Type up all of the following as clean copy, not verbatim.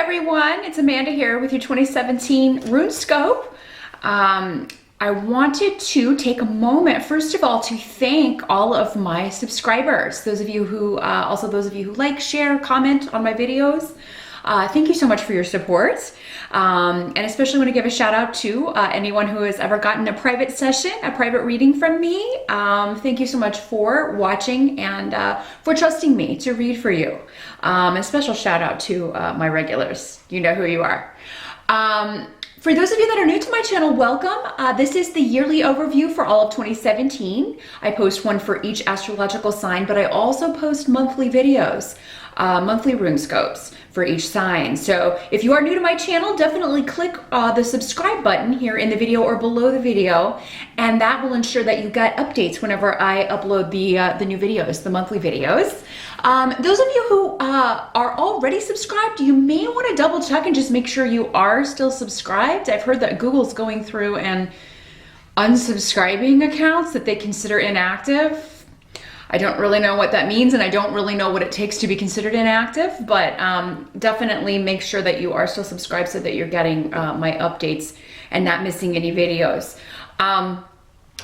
everyone, it's Amanda here with your 2017 RuneScope. I wanted to take a moment, first of all, to thank all of my subscribers. Those of you who, also those of you who like, share, comment on my videos. Thank you so much for your support. And especially want to give a shout out to anyone who has ever gotten a private session, a private reading from me. Thank you so much for watching and for trusting me to read for you. A special shout out to my regulars. You know who you are. For those of you that are new to my channel, welcome. This is the yearly overview for all of 2017. I post one for each astrological sign, but I also post monthly videos, monthly RuneScopes for each sign. So if you are new to my channel, definitely click the subscribe button here in the video or below the video, and that will ensure that you get updates whenever I upload the new videos, the monthly videos. Those of you who are already subscribed, you may want to double check and just make sure you are still subscribed. I've heard that Google's going through and unsubscribing accounts that they consider inactive. I don't really know what that means, and I don't really know what it takes to be considered inactive, but definitely make sure that you are still subscribed so that you're getting my updates and not missing any videos.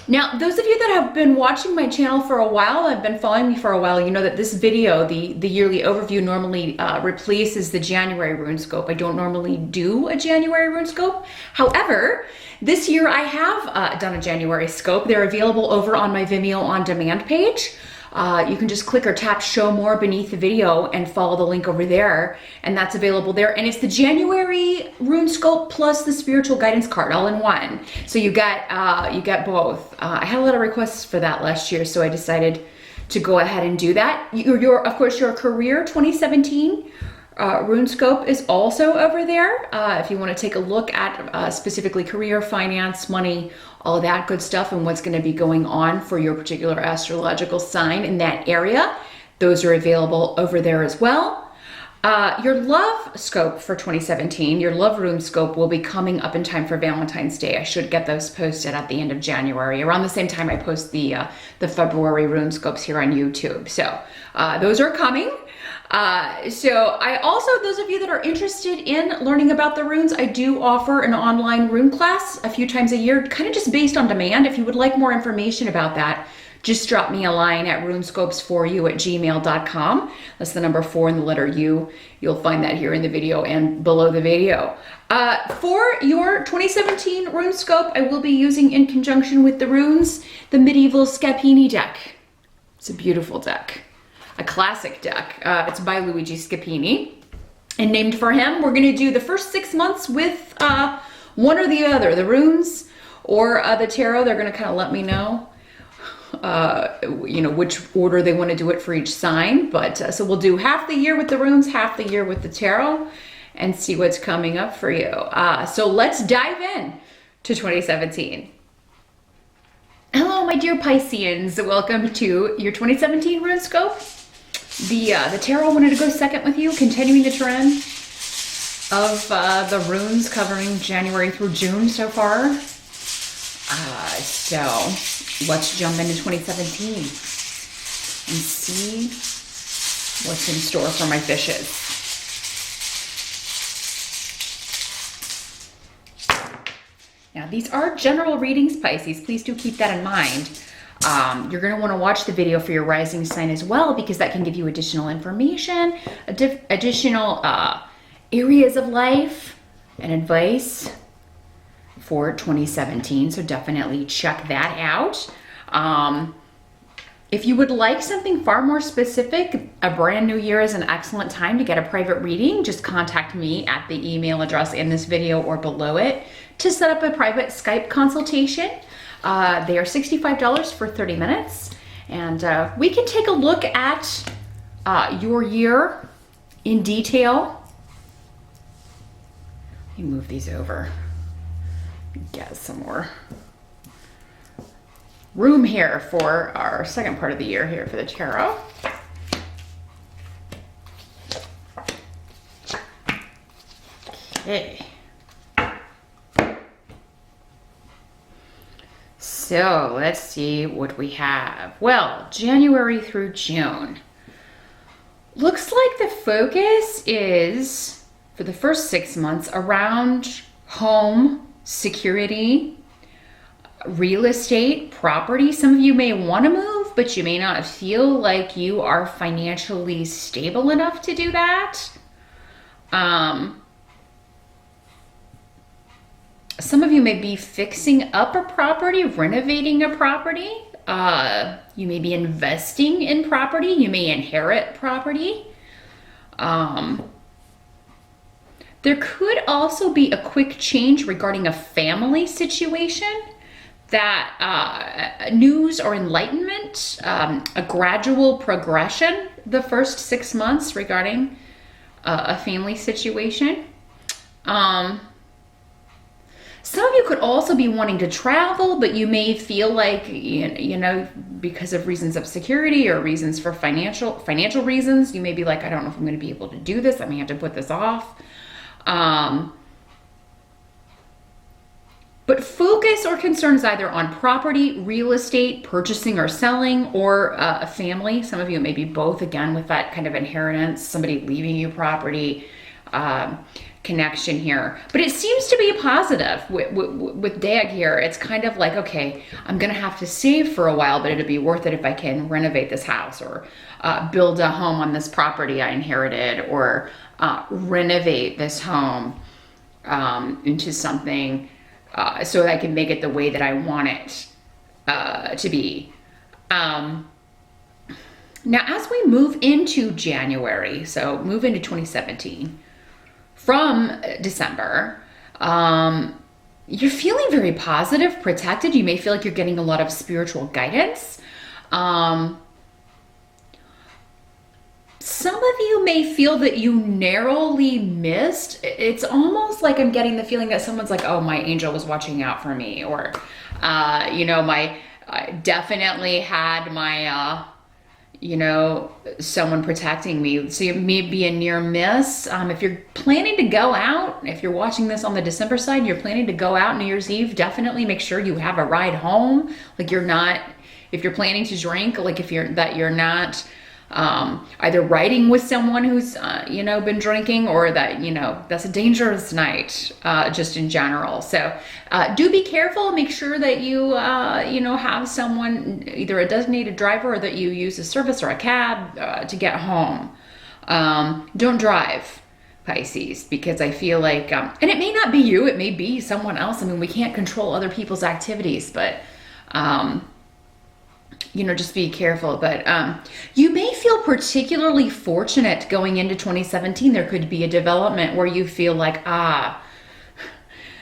Now, those of you that have been watching my channel for a while, have been following me for a while, you know that this video, the yearly overview, normally replaces the January RuneScope. I don't normally do a January RuneScope. However, this year I have done a January scope. They're available over on my Vimeo On Demand page. You can just click or tap show more beneath the video and follow the link over there, and that's available there. And it's the January RuneScope plus the spiritual guidance card all in one. So you get both. I had a lot of requests for that last year, so I decided to go ahead and do that. Of course, your Career 2017 RuneScope is also over there. If you want to take a look at specifically career, finance, money, all of that good stuff, and what's going to be going on for your particular astrological sign in that area, those are available over there as well. Your love scope for 2017, your love RuneScope, will be coming up in time for Valentine's Day. I should get those posted at the end of January, around the same time I post the February RuneScopes here on YouTube. So those are coming. So I also, those of you that are interested in learning about the runes, I do offer an online rune class a few times a year, kind of just based on demand. If you would like more information about that, just drop me a line at runescopes4u@gmail.com. That's the number 4 and the letter U. You'll find that here in the video and below the video. For your 2017 RuneScope, I will be using, in conjunction with the runes, the medieval Scapini deck. It's a beautiful deck. A classic deck. It's by Luigi Scapini, and named for him. We're going to do the first 6 months with one or the other, the runes or the tarot. They're going to kind of let me know, you know, which order they want to do it for each sign. But so we'll do half the year with the runes, half the year with the tarot, and see what's coming up for you. So let's dive in to 2017. Hello, my dear Pisceans. Welcome to your 2017 RuneScope. The tarot wanted to go second with you, continuing the trend of the runes covering January through June so far. So let's jump into 2017 and see what's in store for my fishes. Now, these are general readings, Pisces. Please do keep that in mind. You're going to want to watch the video for your rising sign as well, because that can give you additional information, additional areas of life and advice for 2017. So definitely check that out. If you would like something far more specific, a brand new year is an excellent time to get a private reading. Just contact me at the email address in this video or below it to set up a private Skype consultation. They are $65 for 30 minutes, and we can take a look at your year in detail. Let me move these over, get some more room here for our second part of the year here for the tarot. Okay. So let's see what we have. Well, January through June. Looks like the focus is for the first 6 months around home, security, real estate, property. Some of you may want to move, but you may not feel like you are financially stable enough to do that. Some of you may be fixing up a property, renovating a property. You may be investing in property. You may inherit property. There could also be a quick change regarding a family situation, that news or enlightenment, a gradual progression the first 6 months regarding a family situation. Some of you could also be wanting to travel, but you may feel like, you know, because of reasons of security or reasons for financial reasons, you may be like, I don't know if I'm going to be able to do this. I may have to put this off. But focus or concern is either on property, real estate, purchasing or selling, or a family. Some of you may be both, again, with that kind of inheritance, somebody leaving you property, connection here. But it seems to be positive with Dag here. It's kind of like, okay, I'm going to have to save for a while, but it'd be worth it if I can renovate this house or build a home on this property I inherited, or renovate this home into something so that I can make it the way that I want it to be. Now, as we move into January, so move into 2017, from December, you're feeling very positive, protected. You may feel like you're getting a lot of spiritual guidance. Some of you may feel that you narrowly missed. It's almost like I'm getting the feeling that someone's like, oh, my angel was watching out for me. Or, you know, I definitely had my, you know, someone protecting me. So it may be a near miss. If you're planning to go out, if you're watching this on the December side, you're planning to go out New Year's Eve, definitely make sure you have a ride home. Like you're not, if you're planning to drink, like if you're not either riding with someone who's, you know, been drinking, or that, you know, that's a dangerous night, just in general. So, do be careful. Make sure that you, you know, have someone, either a designated driver, or that you use a service or a cab, to get home. Don't drive, Pisces, because I feel like, and it may not be you, it may be someone else. I mean, we can't control other people's activities, but, you know, just be careful. But you may feel particularly fortunate going into 2017. There could be a development where you feel like,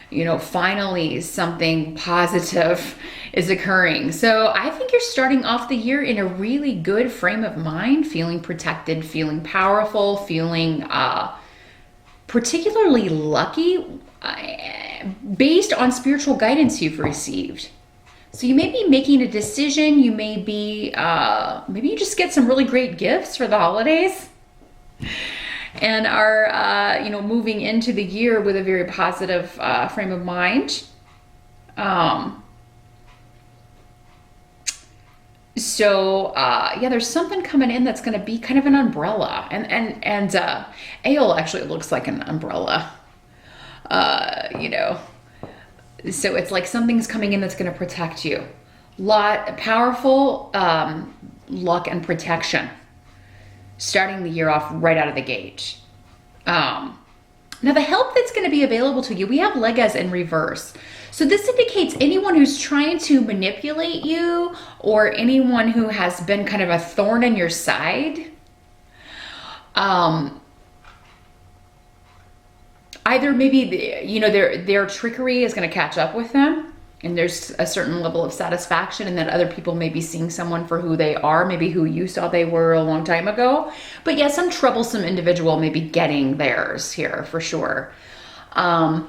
you know, finally something positive is occurring. So I think you're starting off the year in a really good frame of mind, feeling protected, feeling powerful, feeling particularly lucky based on spiritual guidance you've received. So you may be making a decision. You may be, maybe you just get some really great gifts for the holidays and are, you know, moving into the year with a very positive frame of mind. Yeah, there's something coming in that's going to be kind of an umbrella, and Ale actually looks like an umbrella, you know. So it's like something's coming in that's going to protect you. Powerful luck and protection, starting the year off right out of the gate. Now the help that's going to be available to you, we have Legas in reverse. So this indicates anyone who's trying to manipulate you, or anyone who has been kind of a thorn in your side. Either maybe, you know, their trickery is going to catch up with them, and there's a certain level of satisfaction, and then other people may be seeing someone for who they are, maybe who you saw they were a long time ago. But yeah, some troublesome individual may be getting theirs here for sure. Or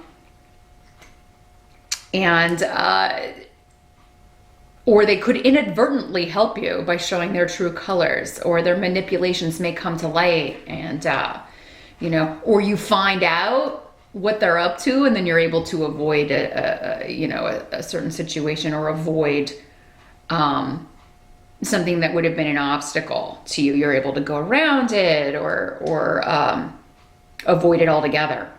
they could inadvertently help you by showing their true colors, or their manipulations may come to light, and, you know, or you find out what they're up to, and then you're able to avoid you know, a certain situation, or avoid something that would have been an obstacle to you. You're able to go around it, or avoid it altogether.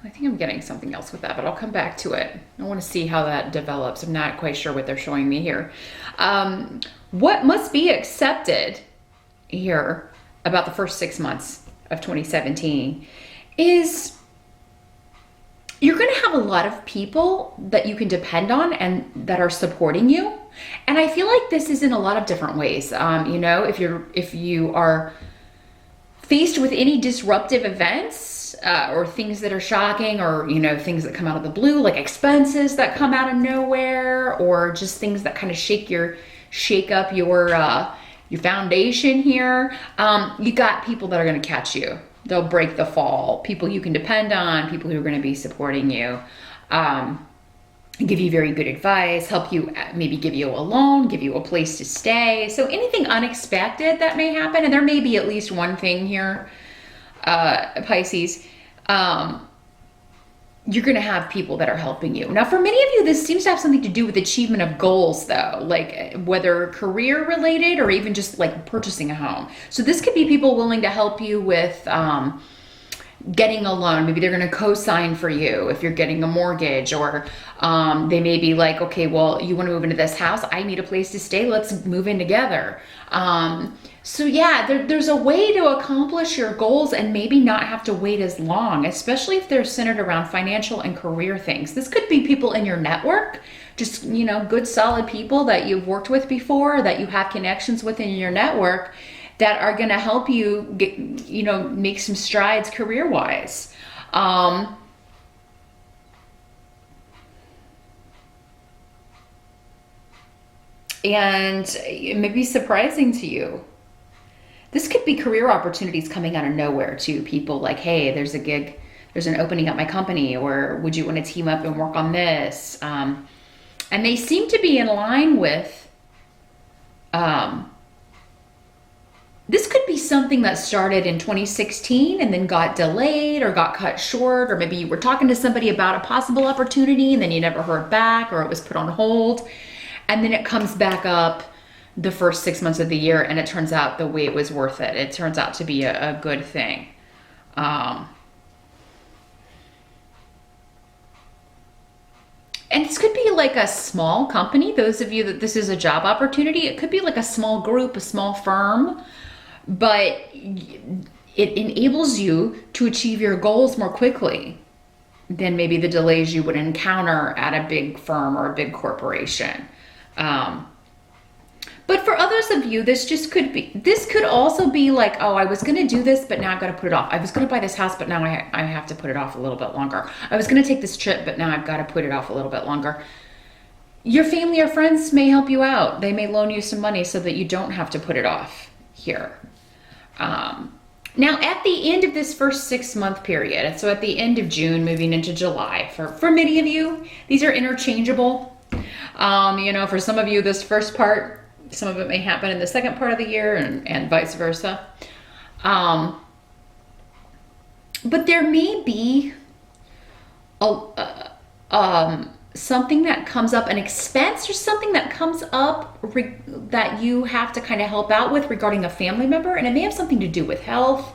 I think I'm getting something else with that, but I'll come back to it. I want to see how that develops. I'm not quite sure what they're showing me here. What must be accepted here about the first 6 months of 2017 is you're going to have a lot of people that you can depend on and that are supporting you. And I feel like this is in a lot of different ways. You know, if you are faced with any disruptive events or things that are shocking, or, you know, things that come out of the blue, like expenses that come out of nowhere, or just things that kind of shake up your foundation here, you got people that are going to catch you. They'll break the fall. People you can depend on, people who are going to be supporting you, give you very good advice, help you, maybe give you a loan, give you a place to stay. So anything unexpected that may happen, and there may be at least one thing here, Pisces, you're going to have people that are helping you. Now, for many of you, this seems to have something to do with achievement of goals, though, like whether career related or even just like purchasing a home. So this could be people willing to help you with getting a loan. Maybe they're going to co-sign for you if you're getting a mortgage, or they may be like, okay, well, you want to move into this house. I need a place to stay. Let's move in together. So yeah, there's a way to accomplish your goals and maybe not have to wait as long, especially if they're centered around financial and career things. This could be people in your network, just, you know, good, solid people that you've worked with before, that you have connections with in your network, that are going to help you get, you know, make some strides career-wise. And it may be surprising to you. This could be career opportunities coming out of nowhere too. People like, hey, there's a gig, there's an opening at my company, or would you want to team up and work on this? And they seem to be in line with, this could be something that started in 2016 and then got delayed or got cut short, or maybe you were talking to somebody about a possible opportunity and then you never heard back, or it was put on hold. And then it comes back up the first 6 months of the year, and it turns out the wait was worth it. It turns out to be a good thing. And this could be like a small company. Those of you that this is a job opportunity, it could be like a small group, a small firm, but it enables you to achieve your goals more quickly than maybe the delays you would encounter at a big firm or a big corporation. But for others of you, this could also be like, oh, I was going to do this, but now I've got to put it off. I was going to buy this house, but now I have to put it off a little bit longer. I was going to take this trip, but now I've got to put it off a little bit longer. Your family or friends may help you out. They may loan you some money so that you don't have to put it off here. Now, at the end of this first 6 month period, so at the end of June, moving into July, for many of you, these are interchangeable. You know, for some of you, this first part, some of it may happen in the second part of the year, and vice versa. But there may be something that comes up, an expense or something that comes up that you have to kind of help out with regarding a family member, and it may have something to do with health.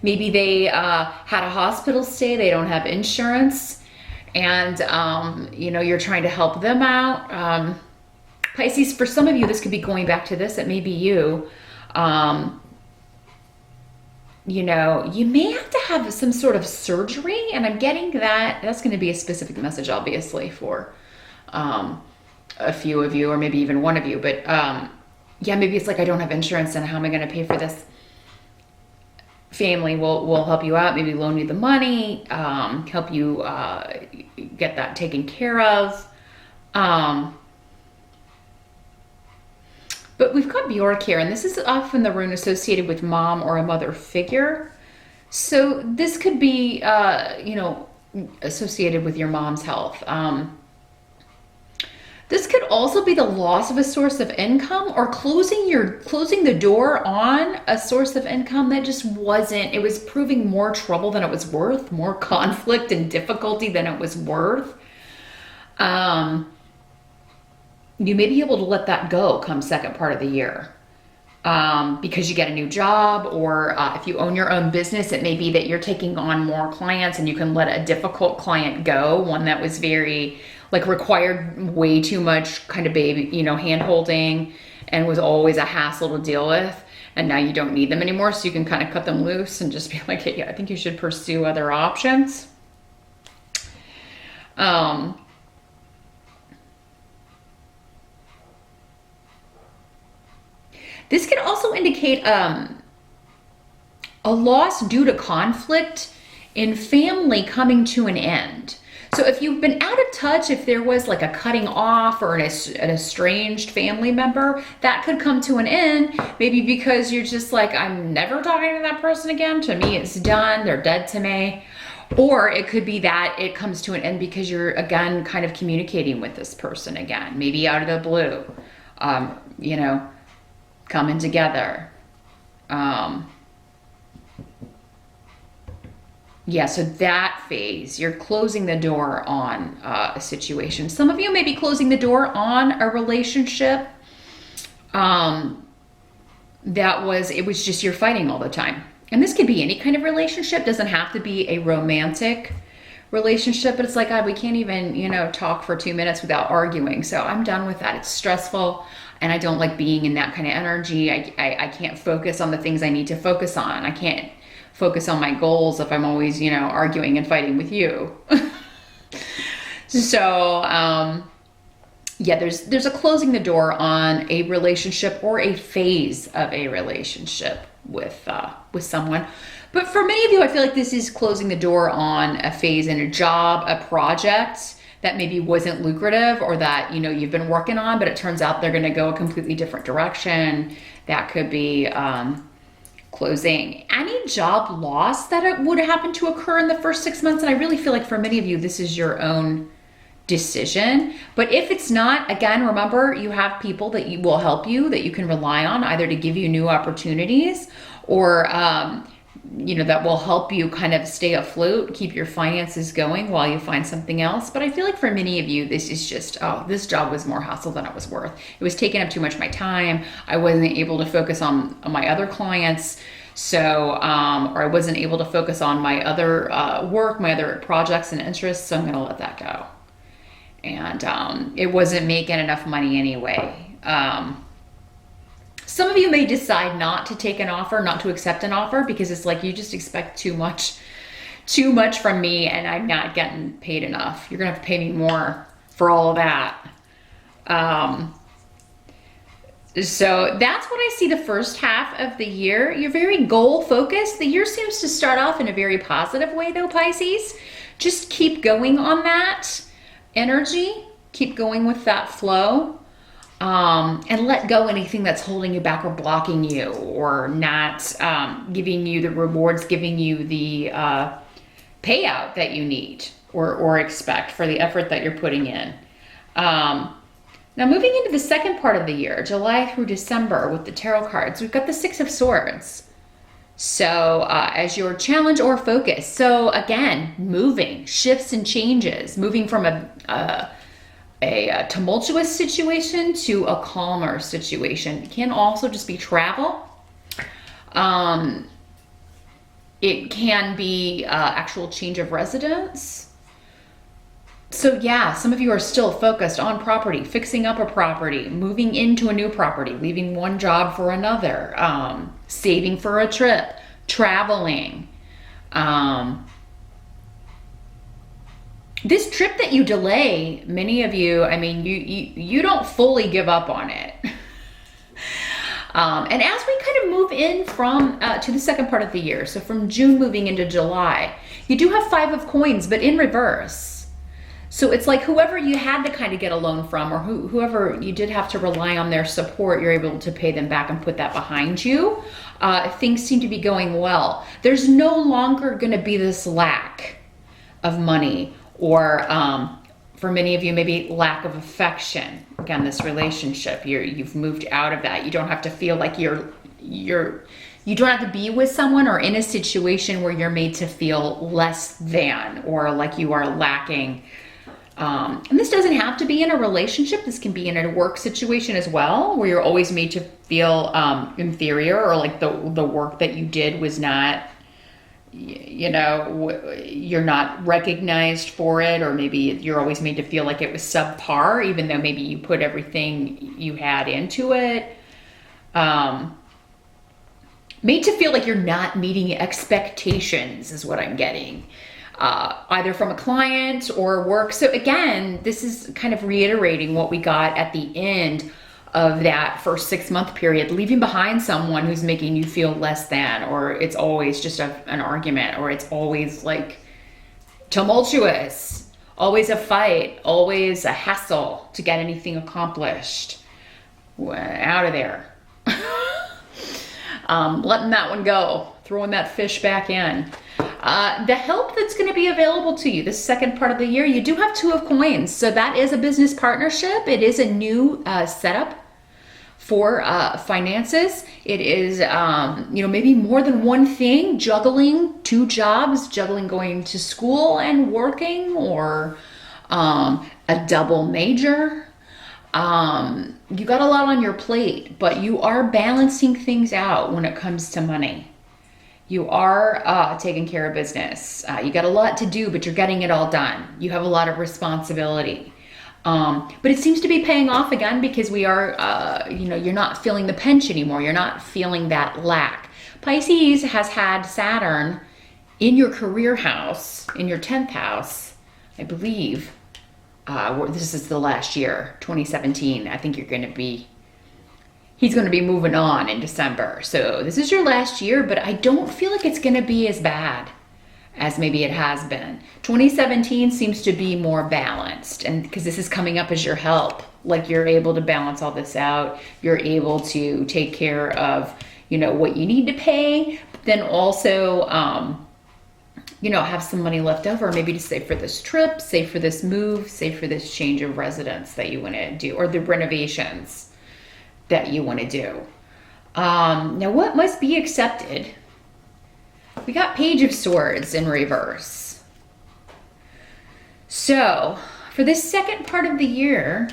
Maybe they had a hospital stay, they don't have insurance, and you know, you're trying to help them out. Pisces, for some of you, this could be going back to this. It may be you. You know, you may have to have some sort of surgery, and I'm getting that. That's going to be a specific message, obviously, for a few of you, or maybe even one of you. But yeah, maybe it's like, I don't have insurance, and how am I going to pay for this? Family will help you out, maybe loan you the money, help you get that taken care of. But we've got Bjork here, and this is often the rune associated with mom or a mother figure. So this could be, you know, associated with your mom's health. This could also be the loss of a source of income, or closing the door on a source of income that just wasn't, it was proving more trouble than it was worth, more conflict and difficulty than it was worth. you may be able to let that go come second part of the year. Because you get a new job, or if you own your own business, it may be that you're taking on more clients and you can let a difficult client go, one that was very, like, required way too much kind of baby, you know, hand holding and was always a hassle to deal with. And now you don't need them anymore. So you can kind of cut them loose and just be like, hey, I think you should pursue other options. This could also indicate a loss due to conflict in family coming to an end. So if you've been out of touch, if there was like a cutting off or an estranged family member, that could come to an end, maybe because you're just like, I'm never talking to that person again. To me, it's done. They're dead to me. Or it could be that it comes to an end because you're, again, kind of communicating with this person again, maybe out of the blue, you know, coming together. Yeah, so that phase, you're closing the door on a situation. Some of you may be closing the door on a relationship it was just you're fighting all the time. And this could be any kind of relationship, doesn't have to be a romantic relationship, but it's like, God, we can't even, you know, talk for 2 minutes without arguing. So I'm done with that. It's stressful. And I don't like being in that kind of energy. I can't focus on the things I need to focus on. I can't focus on my goals if I'm always, you know, arguing and fighting with you. So, yeah, there's a closing the door on a relationship or a phase of a relationship with someone. But for many of you, I feel like this is closing the door on a phase in a job, a project that maybe wasn't lucrative, or that, you know, you've been working on, but it turns out they're going to go a completely different direction. That could be closing any job loss that it would happen to occur in the first 6 months. And I really feel like for many of you, this is your own decision. But if it's not, again, remember, you have people that will help you, that you can rely on, either to give you new opportunities, or you know, that will help you kind of stay afloat, keep your finances going while you find something else. But I feel like for many of you, this is just, oh, this job was more hassle than it was worth. It was taking up too much of my time. I wasn't able to focus on my other clients. So, or I wasn't able to focus on my other work, my other projects and interests. So I'm going to let that go. And it wasn't making enough money anyway. Some of you may decide not to take an offer, not to accept an offer, because it's like you just expect too much from me and I'm not getting paid enough. You're gonna have to pay me more for all of that. So that's what I see the first half of the year. You're very goal focused. The year seems to start off in a very positive way though, Pisces. Just keep going on that energy, keep going with that flow. And let go anything that's holding you back or blocking you, or not giving you the rewards, giving you the payout that you need or expect for the effort that you're putting in. Now moving into the second part of the year, July through December, with the tarot cards, we've got the Six of Swords. So as your challenge or focus. So again, moving, shifts and changes, moving from a tumultuous situation to a calmer situation. It can also just be travel. It can be actual change of residence. So yeah, some of you are still focused on property, fixing up a property, moving into a new property, leaving one job for another, saving for a trip, traveling. This trip that you delay, many of you, I mean, you don't fully give up on it. And as we kind of move in from to the second part of the year, so from June moving into July, you do have Five of Coins, but in reverse. So it's like whoever you had to kind of get a loan from, or whoever you did have to rely on their support, you're able to pay them back and put that behind you. Things seem to be going well. There's no longer going to be this lack of money, or for many of you, maybe lack of affection. Again, this relationship, you've moved out of that. You don't have to feel like you don't have to be with someone or in a situation where you're made to feel less than, or like you are lacking And this doesn't have to be in a relationship. This can be in a work situation as well, where you're always made to feel inferior, or like the work that you did was not, you know, you're not recognized for it, or maybe you're always made to feel like it was subpar, even though maybe you put everything you had into it. Made to feel like you're not meeting expectations is what I'm getting. Either from a client or work. So again, this is kind of reiterating what we got at the end of that first 6-month period, leaving behind someone who's making you feel less than, or it's always just an argument, or it's always like tumultuous, always a fight, always a hassle to get anything accomplished. Out of there. Letting that one go, throwing that fish back in. The help that's going to be available to you this second part of the year, you do have 2 of coins. So that is a business partnership. It is a new setup for finances. It is, you know, maybe more than one thing, juggling 2 jobs, juggling going to school and working, or a double major. You got a lot on your plate, but you are balancing things out when it comes to money. You are taking care of business. You got a lot to do, but you're getting it all done. You have a lot of responsibility. But it seems to be paying off again, because we are, you know, you're not feeling the pinch anymore. You're not feeling that lack. Pisces has had Saturn in your career house, in your 10th house, I believe. This is the last year, 2017. I think he's going to be moving on in December. So this is your last year, but I don't feel like it's going to be as bad as maybe it has been. 2017 seems to be more balanced, and because this is coming up as your help, like you're able to balance all this out. You're able to take care of, you know, what you need to pay, but then also, you know, have some money left over, maybe to save for this trip, save for this move, save for this change of residence that you want to do, or the renovations that you want to do. Now, what must be accepted? We got Page of Swords in reverse. So for this second part of the year,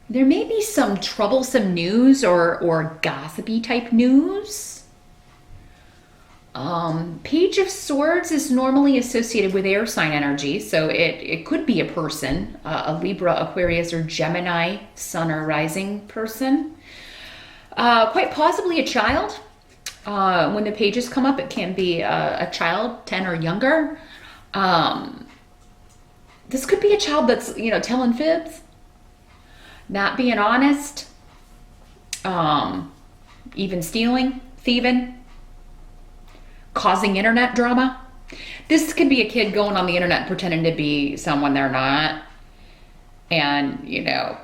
there may be some troublesome news or gossipy type news. Page of Swords is normally associated with air sign energy, so it could be a person, a Libra, Aquarius, or Gemini sun or rising person. Quite possibly a child. When the pages come up, it can be a child, 10 or younger. This could be a child that's, you know, telling fibs, not being honest, even stealing, thieving, causing internet drama. This could be a kid going on the internet pretending to be someone they're not, and, you know,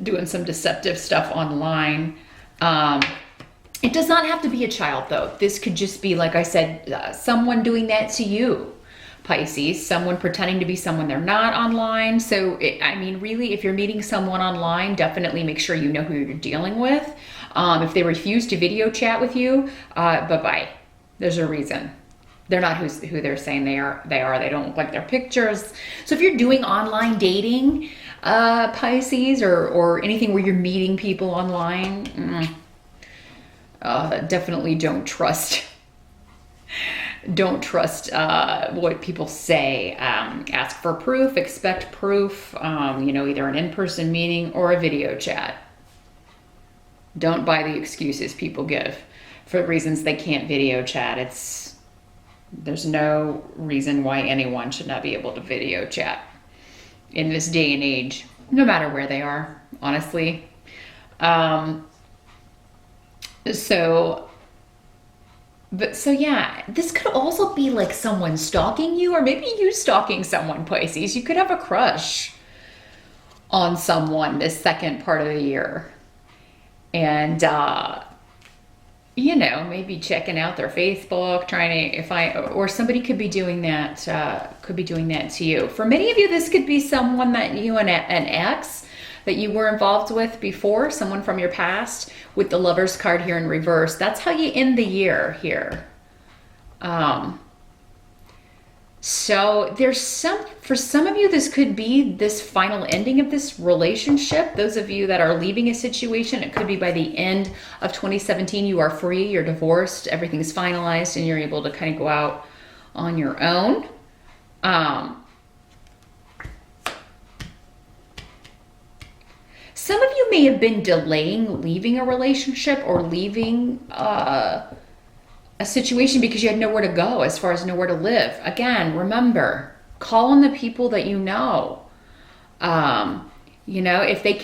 doing some deceptive stuff online. It does not have to be a child, though. This could just be, like I said, someone doing that to you, Pisces, someone pretending to be someone they're not online. So, I mean, really, if you're meeting someone online, definitely make sure you know who you're dealing with. If they refuse to video chat with you, bye-bye. There's a reason. They're not who they're saying they are. They don't look like their pictures. So if you're doing online dating, Pisces, or anything where you're meeting people online, definitely don't trust. Don't trust what people say. Ask for proof, expect proof, you know, either an in-person meeting or a video chat. Don't buy the excuses people give for reasons they can't video chat. There's no reason why anyone should not be able to video chat in this day and age, no matter where they are, honestly. So yeah, this could also be like someone stalking you, or maybe you stalking someone, Pisces. You could have a crush on someone this second part of the year. And, you know, maybe checking out their Facebook, trying to, or somebody could be doing that, to you. For many of you, this could be someone that you and an ex that you were involved with before, someone from your past, with the Lover's card here in reverse. That's how you end the year here. So for some of you, this could be this final ending of this relationship. Those of you that are leaving a situation, it could be by the end of 2017, you are free, you're divorced, everything's finalized, and you're able to kind of go out on your own. Some of you may have been delaying leaving a relationship or leaving a situation because you had nowhere to go, as far as nowhere to live. Again, remember, call on the people that you know. You know, if they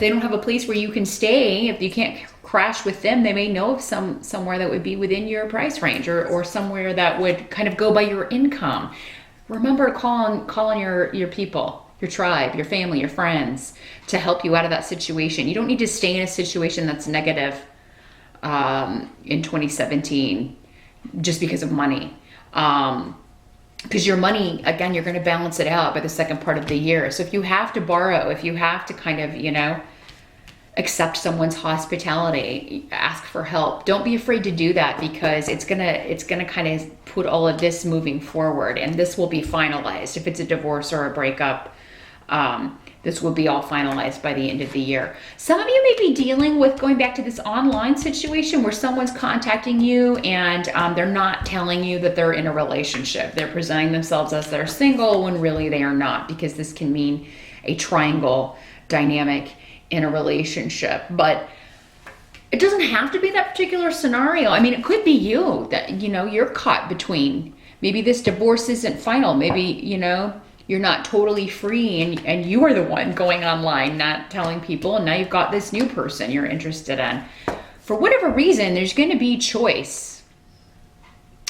don't have a place where you can stay, if you can't crash with them, they may know of somewhere that would be within your price range, or somewhere that would kind of go by your income. Remember to call on your people, your tribe, your family, your friends, to help you out of that situation. You don't need to stay in a situation that's negative in 2017 just because of money. Because your money, again, you're going to balance it out by the second part of the year. So if you have to borrow, if you have to kind of, you know, accept someone's hospitality, ask for help, don't be afraid to do that, because it's gonna kind of put all of this moving forward, and this will be finalized. If it's a divorce or a breakup, this will be all finalized by the end of the year. Some of you may be dealing with going back to this online situation where someone's contacting you and they're not telling you that they're in a relationship. They're presenting themselves as they're single when really they are not, because this can mean a triangle dynamic in a relationship. But it doesn't have to be that particular scenario. I mean, it could be you that, you know, you're caught between, maybe this divorce isn't final. Maybe, you know, you're not totally free, and you are the one going online, not telling people, and now you've got this new person you're interested in. For whatever reason, there's going to be choice.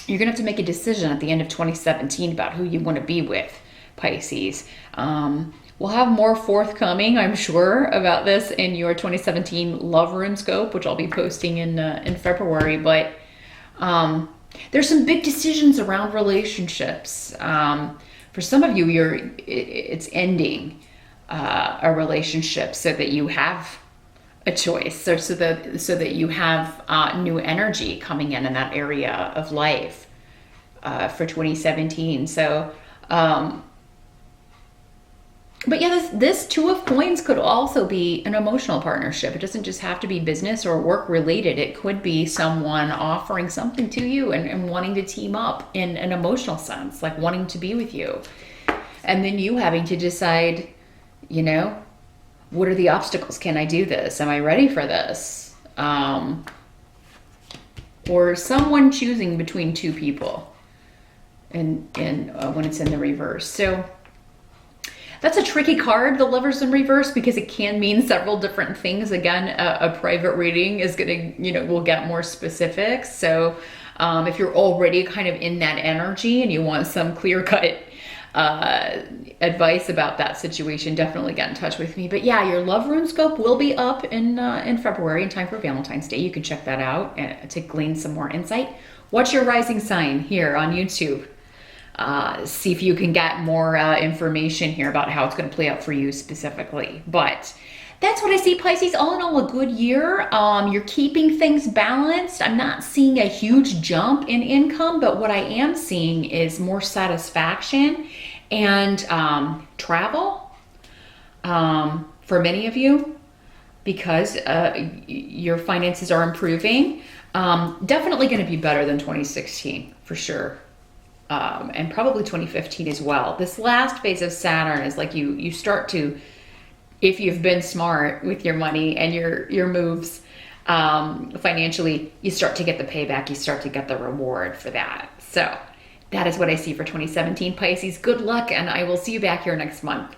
You're going to have to make a decision at the end of 2017 about who you want to be with, Pisces. We'll have more forthcoming, I'm sure, about this in your 2017 Love RuneScope, which I'll be posting in February. But there's some big decisions around relationships. For some of you, it's ending a relationship so that you have a choice, so that you have new energy coming in that area of life for 2017. So, but yeah, this Two of Coins could also be an emotional partnership. It doesn't just have to be business or work related. It could be someone offering something to you and wanting to team up in an emotional sense, like wanting to be with you. And then you having to decide, you know, what are the obstacles? Can I do this? Am I ready for this? Or someone choosing between two people and when it's in the reverse. So that's a tricky card, the Lovers in reverse, because it can mean several different things. Again, a private reading is going to, you know, we'll get more specifics. So if you're already kind of in that energy and you want some clear-cut advice about that situation, definitely get in touch with me. But yeah, your Love RuneScope will be up in February in time for Valentine's Day. You can check that out to glean some more insight. Watch your rising sign here on YouTube. See if you can get more information here about how it's going to play out for you specifically. But that's what I see, Pisces. All in all, a good year. You're keeping things balanced. I'm not seeing a huge jump in income, but what I am seeing is more satisfaction and travel for many of you, because your finances are improving. Definitely going to be better than 2016 for sure. And probably 2015 as well. This last phase of Saturn is like you start to, if you've been smart with your money and your moves financially, you start to get the payback, you start to get the reward for that. So that is what I see for 2017, Pisces. Good luck, and I will see you back here next month.